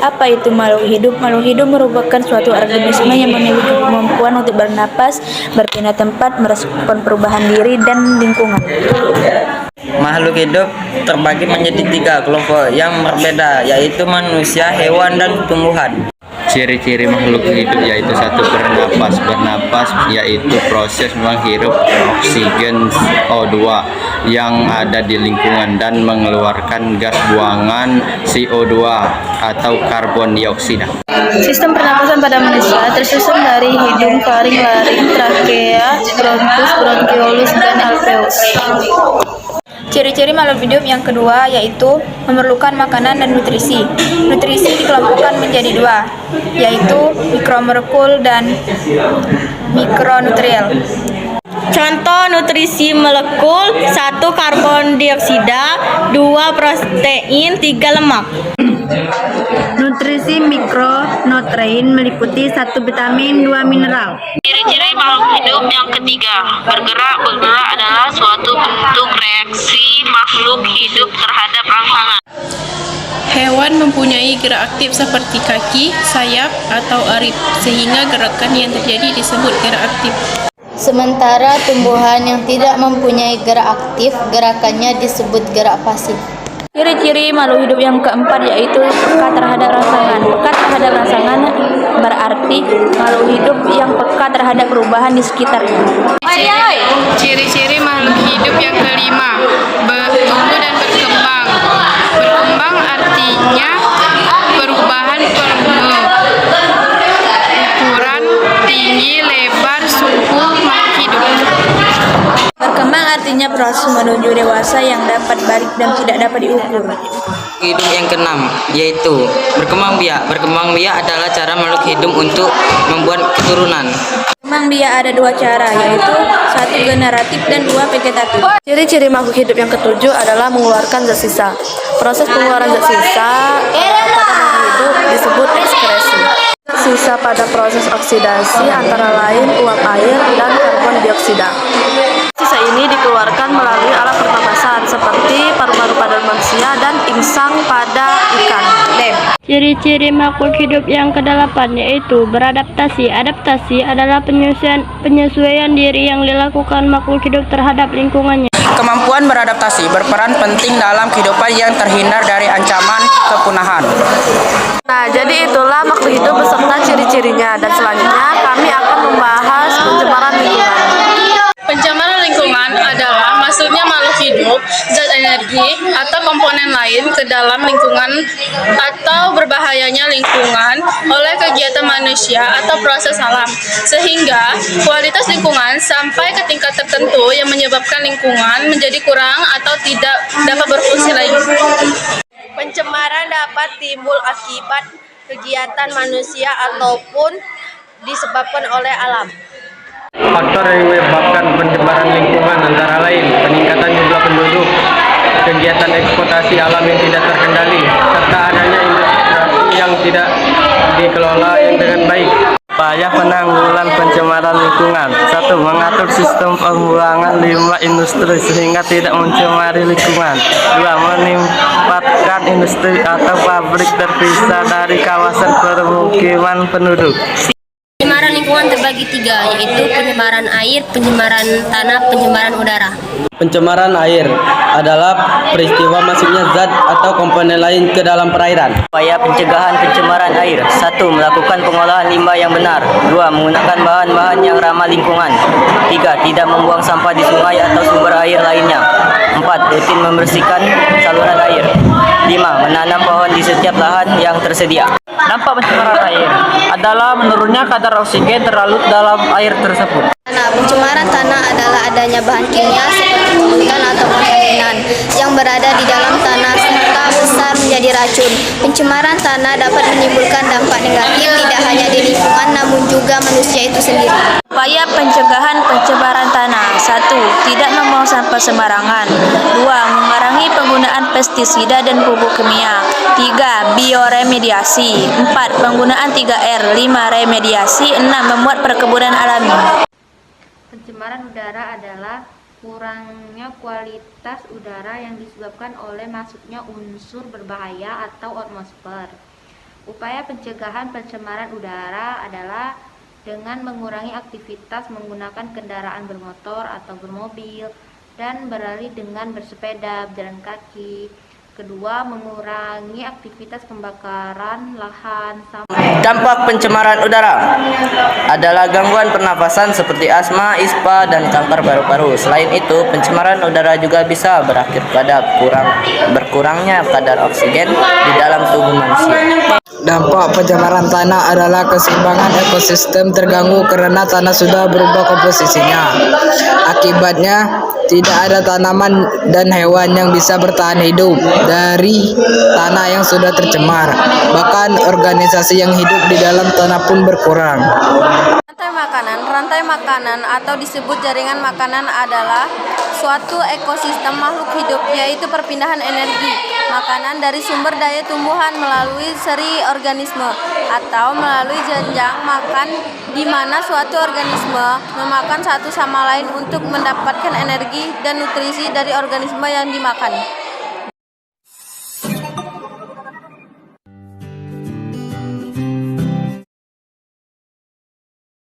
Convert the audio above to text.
Apa itu makhluk hidup? Makhluk hidup merupakan suatu organisme yang memiliki kemampuan untuk bernapas, berpindah tempat, merespon perubahan diri dan lingkungan. Makhluk hidup terbagi menjadi 3 kelompok yang berbeda, yaitu manusia, hewan, dan tumbuhan. Ciri-ciri makhluk hidup yaitu satu, bernapas. Bernapas yaitu proses menghirup oksigen O2 yang ada di lingkungan dan mengeluarkan gas buangan CO2 atau karbon dioksida. Sistem pernapasan pada manusia tersusun dari hidung, faring, laring, trakea, bronkus, bronkiolus, dan alveolus. Ciri-ciri makhluk hidup yang kedua yaitu memerlukan makanan dan nutrisi. Nutrisi dikelompokkan menjadi 2, yaitu mikromolekul dan mikronutrien. Contoh nutrisi molekul: 1 karbon dioksida, 2 protein, 3 lemak. Nutrisi mikronutrien meliputi 1 vitamin, 2 mineral. Ciri-ciri makhluk hidup yang ketiga, bergerak. Bergerak adalah suatu bentuk reaksi makhluk hidup terhadap rangsangan. Hewan mempunyai gerak aktif seperti kaki, sayap, atau arit, sehingga gerakan yang terjadi disebut gerak aktif. Sementara tumbuhan yang tidak mempunyai gerak aktif, gerakannya disebut gerak pasif. Ciri-ciri makhluk hidup yang keempat yaitu peka terhadap rangsangan. Peka terhadap rangsangan berarti makhluk hidup yang peka terhadap perubahan di sekitarnya. Ciri-ciri makhluk hidup yang kelima, bertumbuh dan berkembang. Berkembang artinya perubahan volume, ukuran, tinggi, lebar, suhu makhluk hidup. Berkembang artinya proses menuju dewasa yang dapat balik dan tidak dapat diukur. Hidup yang keenam yaitu berkembang biak. Berkembang biak adalah cara makhluk hidup untuk membuat keturunan. Berkembang biak ada 2 cara, yaitu 1 generatif dan 2 vegetatif. Ciri-ciri makhluk hidup yang ketujuh adalah mengeluarkan zat sisa. Proses pengeluaran zat sisa pada makhluk hidup disebut ekskresi. Sisa pada proses oksidasi antara lain uap air dan karbon dioksida. Sisa ini dikeluarkan melalui alat pernapasan seperti paru-paru pada manusia dan insang pada ikan. Ciri-ciri makhluk hidup yang kedelapan yaitu beradaptasi. Adaptasi adalah penyesuaian diri yang dilakukan makhluk hidup terhadap lingkungannya. Kemampuan beradaptasi berperan penting dalam kehidupan yang terhindar dari ancaman kepunahan. Nah, jadi itulah makhluk hidup beserta ciri-cirinya, dan selanjutnya kami akan membahas pencemaran lingkungan. Pencemaran lingkungan adalah masuknya makhluk hidup, zat energi, atau komponen lain ke dalam lingkungan atau berbahayanya lingkungan oleh kegiatan manusia atau proses alam, sehingga kualitas lingkungan sampai ke tingkat tertentu yang menyebabkan lingkungan menjadi kurang atau tidak dapat berfungsi lagi. Pencemaran dapat timbul akibat kegiatan manusia ataupun disebabkan oleh alam. Faktor yang menyebabkan pencemaran lingkungan antara lain peningkatan jumlah penduduk, kegiatan eksploitasi alam yang tidak terkendali, serta adanya industri yang tidak dikelola yang dengan baik. Upaya penanggulangan pencemaran lingkungan: 1. Mengatur sistem pembuangan limbah industri sehingga tidak mencemari lingkungan. 2. Menempatkan industri atau pabrik terpisah dari kawasan permukiman penduduk. Pencemaran lingkungan terbagi 3, yaitu pencemaran air, pencemaran tanah, pencemaran udara. Pencemaran air adalah peristiwa masuknya zat atau komponen lain ke dalam perairan. Upaya pencegahan pencemaran air: 1. Melakukan pengolahan limbah yang benar. 2. Menggunakan bahan-bahan yang ramah lingkungan. 3. Tidak membuang sampah di sungai atau sumber air lainnya. 4. Rutin membersihkan saluran air. 5. Menanam pohon di setiap lahan yang tersedia. Dampak pencemaran air adalah menurunnya kadar oksigen terlalu dalam air tersebut. Pencemaran tanah adalah adanya bahan kimia seperti polutan atau kontaminan yang berada di dalam tanah serta besar menjadi racun. Pencemaran tanah dapat menimbulkan dampak negatif tidak hanya di lingkungan namun juga manusia itu sendiri. Upaya pencegahan pencemaran tanah: 1. Tidak membuang sampah sembarangan. 2. Mengurangi penggunaan pestisida dan pupuk kimia. 3. Bioremediasi. 4. Penggunaan 3R. 5. Remediasi. 6. Membuat perkebunan alami. Pencemaran udara adalah kurangnya kualitas udara yang disebabkan oleh masuknya unsur berbahaya atau atmosfer. Upaya pencegahan pencemaran udara adalah dengan mengurangi aktivitas menggunakan kendaraan bermotor atau bermobil dan beralih dengan bersepeda, berjalan kaki. Kedua, mengurangi aktivitas pembakaran lahan. Dampak pencemaran udara adalah gangguan pernafasan seperti asma, ispa, dan kanker paru-paru. Selain itu, pencemaran udara juga bisa berakhir pada berkurangnya kadar oksigen di dalam tubuh manusia. Dampak pencemaran tanah adalah keseimbangan ekosistem terganggu karena tanah sudah berubah komposisinya. Akibatnya, tidak ada tanaman dan hewan yang bisa bertahan hidup dari tanah yang sudah tercemar. Bahkan organisasi yang hidup di dalam tanah pun berkurang. Rantai makanan atau disebut jaringan makanan adalah suatu ekosistem makhluk hidup, yaitu perpindahan energi makanan dari sumber daya tumbuhan melalui seri organisme atau melalui jenjang makan di mana suatu organisme memakan satu sama lain untuk mendapatkan energi dan nutrisi dari organisme yang dimakan.